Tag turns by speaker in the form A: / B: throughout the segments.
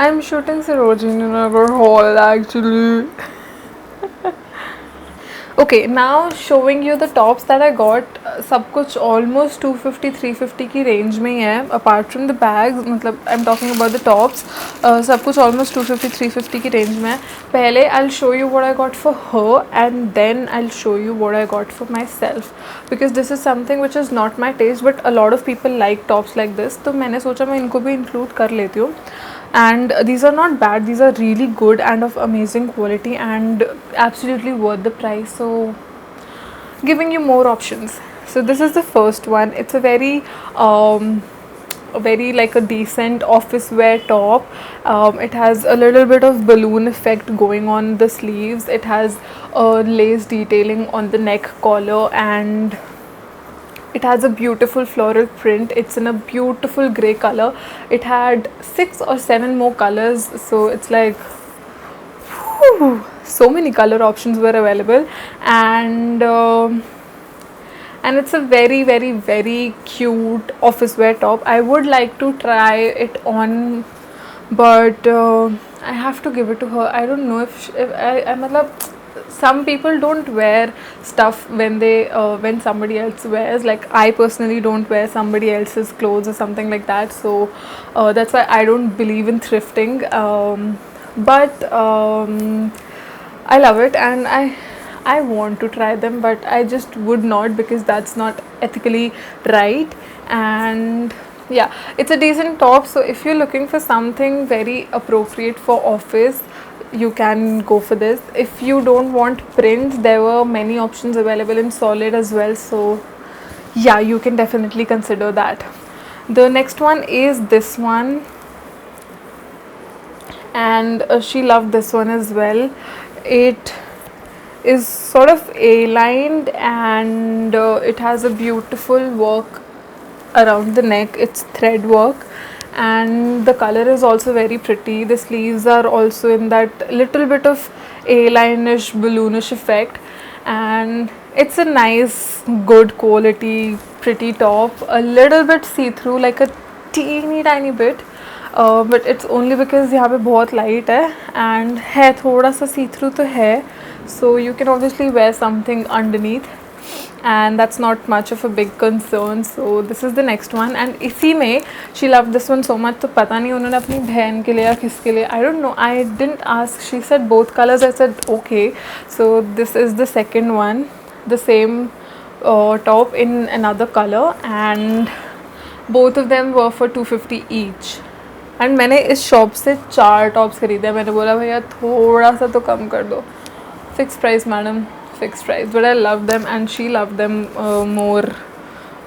A: I'm shooting Sarojini Nagar Hall actually. Okay, now showing you the tops that I got. सब कुछ almost 250-350 की range में ही है. Apart from the bags, मतलब I'm talking about the tops. सब कुछ almost 250-350 की range में है. पहले I'll show you what I got for her and then I'll show you what I got for myself. Because this is something which is not my taste but a lot of people like tops like this. तो मैंने सोचा मैं इनको भी include कर लेती हूँ. And these are not bad, these are really good and of amazing quality and absolutely worth the price, so giving you more options. So this is the first one. It's a very like a decent office wear top. It has a little bit of balloon effect going on the sleeves. It has lace detailing on the neck collar and it has a beautiful floral print. It's in a beautiful grey color. It had 6 or 7 more colors, so it's like whew, so many color options were available, and it's a very cute office wear top. I would like to try it on, but I have to give it to her. I don't know if I matlab, some people don't wear stuff when somebody else wears. Like I personally don't wear somebody else's clothes or something like that, so that's why I don't believe in thrifting, but I love it and I want to try them, but I just would not because that's not ethically right. And yeah, it's a decent top, so if you're looking for something very appropriate for office, you can go for this. If you don't want prints, there were many options available in solid as well, so yeah, you can definitely consider that. The next one is this one, and she loved this one as well. It is sort of A-lined and it has a beautiful work around the neck. It's thread work and the color is also very pretty. The sleeves are also in that little bit of A-line-ish balloonish effect, and it's a nice good quality pretty top. A little bit see-through, like a teeny tiny bit, but it's only because यहाँ पे बहुत light है and है थोड़ा सा see-through तो है, so you can obviously wear something underneath and that's not much of a big concern. So this is the next one and इसी में she loved this one so much, तो पता नहीं उन्होंने अपनी बहन के लिए या किसके लिए, I don't know, I didn't ask. She said both colors. I said okay, so this is the second one, the same top in another color and both of them were for 250 each. And मैंने इस shop से 4 tops खरीदे. मैंने बोला भैया थोड़ा सा तो कम कर दो. Fix price madam, fix price, but I love them and she love them more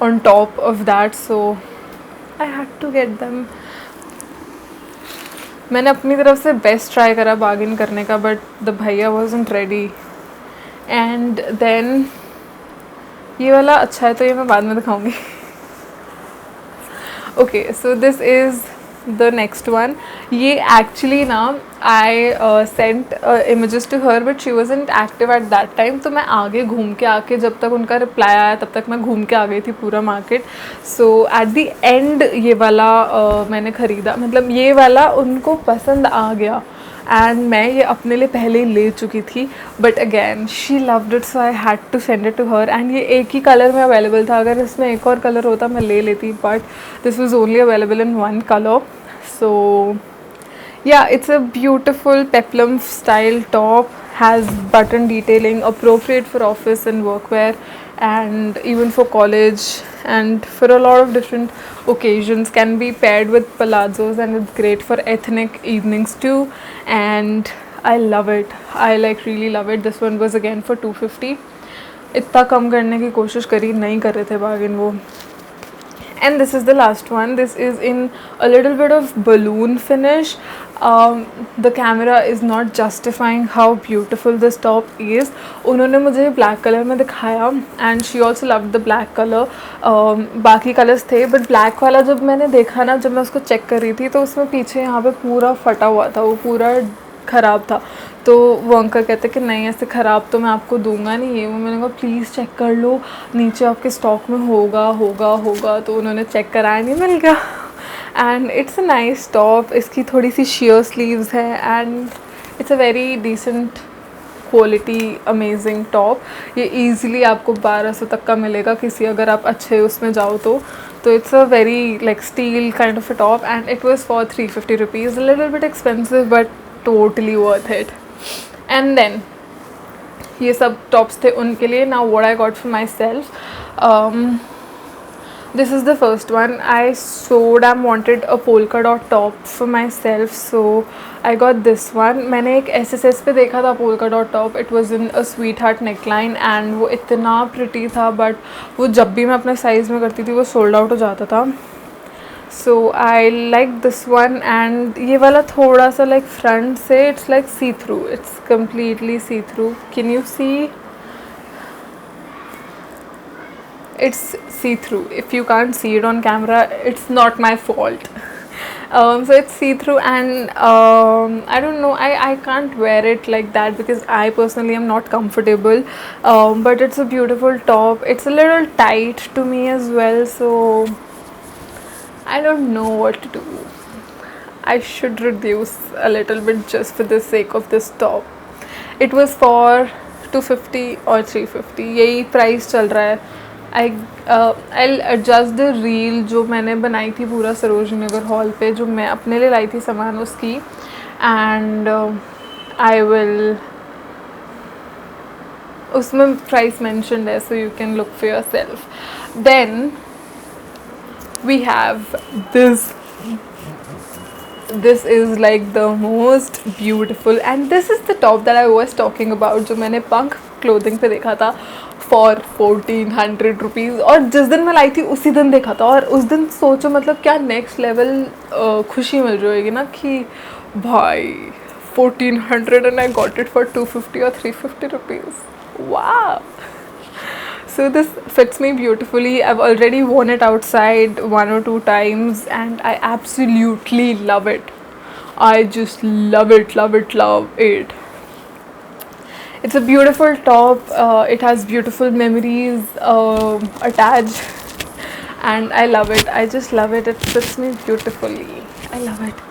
A: on top of that, so I had to get them. मैंने अपनी तरफ से बेस्ट ट्राई करा बार्गेन करने का, बट द भैया वाज़न्ट रेडी. एंड देन ये वाला अच्छा है तो ये मैं बाद में दिखाऊंगी. Okay, so this is the next one. ये actually ना I sent images to her but she wasn't active at that time, तो मैं आगे घूम के आके जब तक उनका रिप्लाई आया तब तक मैं घूम के आ गई थी पूरा market. So at the end ये वाला मैंने ख़रीदा, मतलब ये वाला उनको पसंद आ गया एंड मैं ये अपने लिए पहले ही ले चुकी थी, but again she loved it, so I had to send it to her. And ये एक ही कलर में अवेलेबल था. अगर इसमें एक और कलर होता मैं ले लेती, but this was only available in one colour. So yeah, it's a beautiful peplum style top, has button detailing, appropriate for office and workwear and even for college and for a lot of different occasions. Can be paired with palazzos and it's great for ethnic evenings too, and I love it. I like really love it. This one was again for 250. इतना कम करने की कोशिश करी, नहीं कर रहे थे bargain वो. And this is the last one. This is in a little bit of balloon finish. The camera is not justifying how beautiful this top is. उन्होंने मुझे black color में दिखाया and she also loved the black color. बाकी colors थे but black वाला जब मैंने देखा ना, जब मैं उसको check कर रही थी तो उसमें पीछे यहाँ पे पूरा फटा हुआ था, वो पूरा ख़राब था. तो वो अंकल कहते कि नहीं ऐसे ख़राब तो मैं आपको दूंगा नहीं ये वो. मैंने कहा प्लीज़ चेक कर लो, नीचे आपके स्टॉक में होगा. तो उन्होंने चेक कराया, नहीं मिल गया. And it's a nice top. इसकी थोड़ी सी sheer sleeves है and it's a very decent quality amazing top. ये ईज़िली आपको 1200 तक का मिलेगा किसी अगर आप अच्छे उसमें जाओ तो it's a very like steel kind of a top and it was for 350 rupees. A little bit expensive but totally worth it. And then ये सब टॉप्स थे उनके लिए. Now what I got for myself, this is the first one. I so damn wanted a polka dot top for myself, so I got this one. मैंने एक SSS पे देखा था polka dot top. It was in a sweetheart neckline and वो इतना pretty था but वो जब भी मैं अपने size में करती थी वो sold out हो जाता था. So I like this one and ये वाला थोड़ा सा like front से it's like see through. It's completely see through. Can you see? It's see-through. If you can't see it on camera, it's not my fault. So it's see-through and I don't know, I can't wear it like that because I personally am not comfortable, but it's a beautiful top. It's a little tight to me as well, so I don't know what to do. I should reduce a little bit just for the sake of this top. It was for 250 or 350, यही price चल रहा है. I'll adjust the reel जो मैंने बनाई थी पूरा Sarojini Nagar hall पे, जो मैं अपने लिए लाई थी सामान उसकी, एंड I will उसमें प्राइस mentioned है, so you can look for yourself. Then we have this is like the most beautiful and this is the top that I was talking about जो मैंने पंख क्लोथिंग पे देखा था for 1400 rupees. और जिस दिन मैं लाई थी उसी दिन देखा था और उस दिन सोचो मतलब क्या नेक्स्ट लेवल खुशी मिल रही होगी ना कि भाई 1400 and I got it for 250 और 350 रुपीज़. वाह. So this fits me beautifully. I've already worn it outside 1 or 2 times and I absolutely love it. I just love it, love it, love it. It's a beautiful top. It has beautiful memories attached and I love it. I just love it. It fits me beautifully. I love it.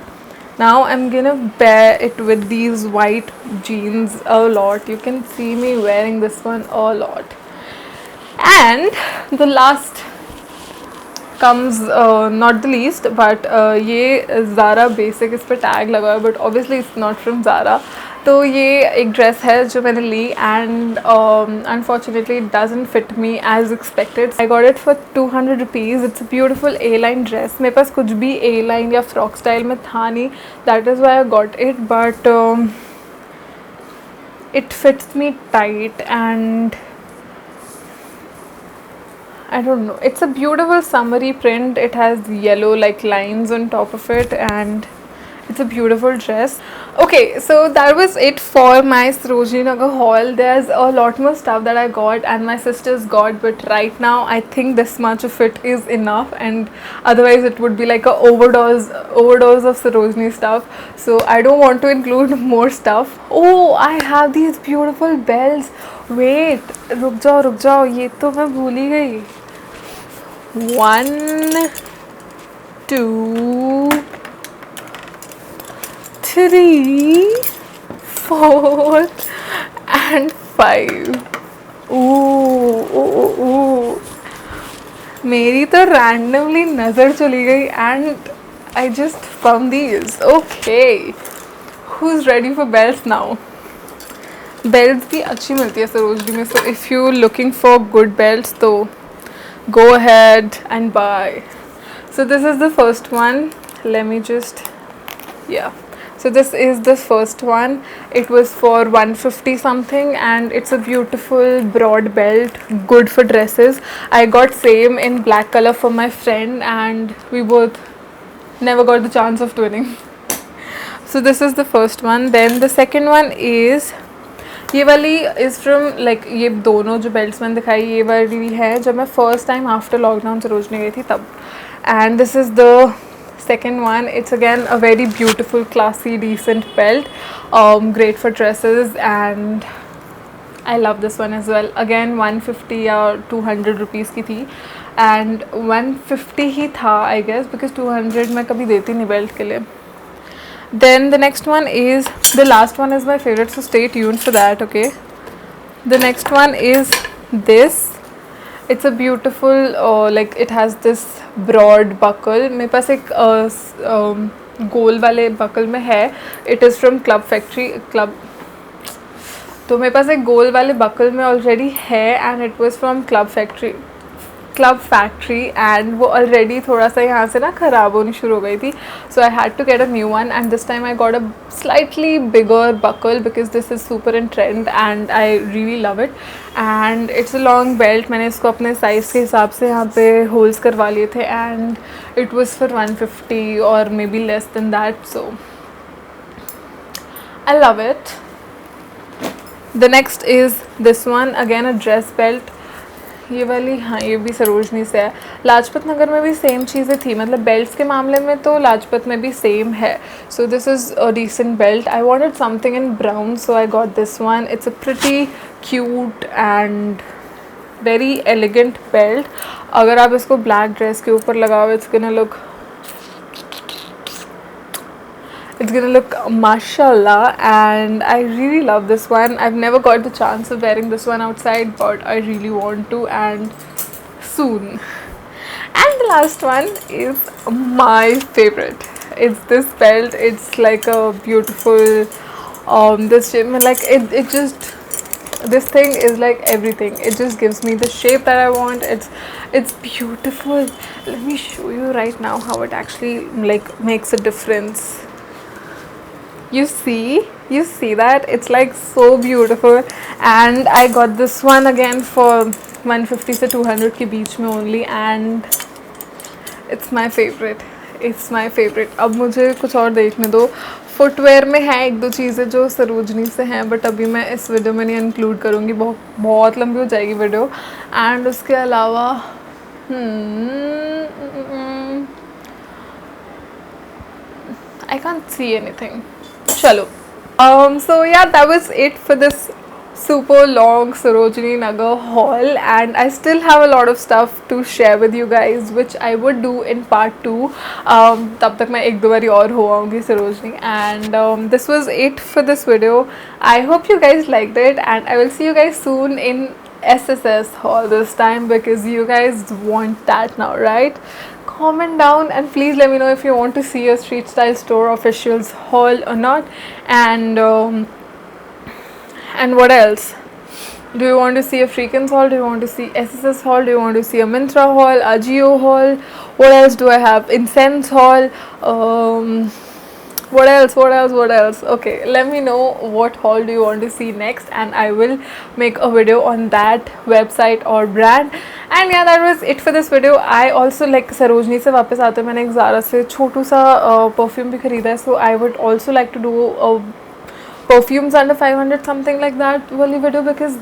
A: Now I'm gonna pair it with these white jeans a lot. You can see me wearing this one a lot. And the last comes not the least but ये Zara basic इस पर tag लगा है but obviously it's not from Zara. तो ये एक dress है जो मैंने ली and unfortunately it doesn't fit me as expected. I got it for 200 rupees. It's a beautiful A-line dress. मेरे पास कुछ भी A-line या फ्रॉक स्टाइल में था नहीं. That is why I got it but it fits me tight and I don't know. It's a beautiful summery print. It has yellow like lines on top of it and it's a beautiful dress. Okay, so that was it for my Sarojini Nagar haul. There's a lot more stuff that I got and my sisters got, but right now I think this much of it is enough and otherwise it would be like a overdose of Sarojini stuff. So I don't want to include more stuff. Oh, I have these beautiful bells. Wait, रुक जाओ ये तो मैं भूल ही गई. 1 2 3 4 and 5. ooh. मेरी तो randomly नज़र चली गई and I just found these. Okay, who's ready for belts now? Belts भी अच्छी मिलती है सरोजनी में, so if you looking for good belts तो go ahead and buy. So this is the first one. Let me just so this is the first one. It was for 150 something and it's a beautiful broad belt, good for dresses. I got same in black color for my friend and we both never got the chance of twinning. So this is the first one. Then the second one is ये वाली is from like ये दोनों जो belts मैंने दिखाई ये वाली है जब मैं first time after lockdown Sarojini गई थी तब. And this is the second one. It's again a very beautiful classy decent belt, great for dresses and I love this one as well. Again 150 or 200 rupees की थी and 150 ही था I guess, because 200 मैं कभी देती नहीं belt के लिए. Then the next one is, the last one is my favorite, so stay tuned for that, okay? The next one is this. It's a beautiful, like it has this broad buckle. मेरे पास एक गोल वाले buckle में है. It is from Club Factory. तो मेरे पास एक गोल वाले buckle में already है, and it was from club factory, and वो ऑलरेडी थोड़ा सा यहाँ से ना ख़राब होनी शुरू हो गई थी. So I had to get a new one, and this time I got a slightly bigger buckle because this is super in trend and I really love it. And it's a long belt. मैंने इसको अपने size के हिसाब से यहाँ पे holes करवा लिए थे, एंड इट वॉज फॉर 150 और may be less than that. So I love it. The next is this one, again a dress belt. ये वाली, हाँ ये भी सरोजनी से है. लाजपत नगर में भी सेम चीज़ें थी, मतलब बेल्ट्स के मामले में तो लाजपत में भी सेम है. So this is a decent belt. I wanted something in brown, so I got this one. It's a pretty cute and very elegant belt. अगर आप इसको ब्लैक ड्रेस के ऊपर लगाओ, it's gonna look mashallah, and I really love this one. I've never got the chance of wearing this one outside, but I really want to, and soon. And the last one is my favorite. It's this belt. It's like a beautiful this like it just, this thing is like everything. It just gives me the shape that I want. It's beautiful. Let me show you right now how it actually like makes a difference. You see that it's like so beautiful, and I got this one again for 150 से 200 के बीच में only, and it's my favorite. अब मुझे कुछ और देखने दो. Footwear में है एक दो चीज़ें जो सरोजनी से हैं, बट अभी मैं इस वीडियो में नहीं इंक्लूड करूँगी, बहुत लंबी हो जाएगी वीडियो. एंड उसके अलावा I can't see anything. Chalo. So yeah, that was it for this super long Sarojini Nagar haul, and I still have a lot of stuff to share with you guys, which I would do in part 2. तब तक मैं एक दो बारी और हो आऊँगी Sarojini. And this was it for this video. I hope you guys liked it, and I will see you guys soon in SSS haul this time, because you guys want that now, right? Comment down and please let me know if you want to see a Street Style Store officials haul or not. And what else? Do you want to see a Freakins haul? Do you want to see SSS haul? Do you want to see a Myntra haul, Ajio haul? What else do I have? Incense haul. What else? Okay, let me know what haul do you want to see next, and I will make a video on that website or brand. And yeah, that was it for this video. I also like Sarojini से वापस आते मैंने एक Zara से छोटू सा perfume भी खरीदा है, so I would also like to do perfumes under 500 something like that वाली video, because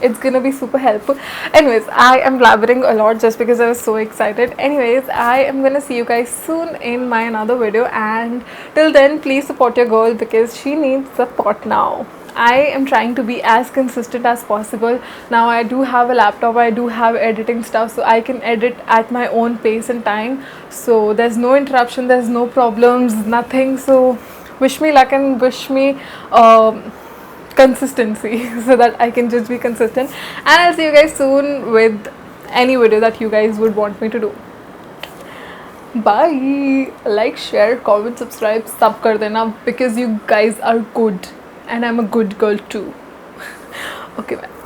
A: it's gonna be super helpful. Anyways, I am blabbering a lot just because I was so excited. Anyways, I am gonna see you guys soon in my another video, and till then please support your girl because she needs support now. I am trying to be as consistent as possible. Now I do have a laptop, I do have editing stuff, so I can edit at my own pace and time, so there's no interruption, there's no problems, nothing. So wish me luck and wish me consistency so that I can just be consistent, and I'll see you guys soon with any video that you guys would want me to do. Bye. Like, share, comment, subscribe, sub kar dena because you guys are good and I'm a good girl too. Okay, bye.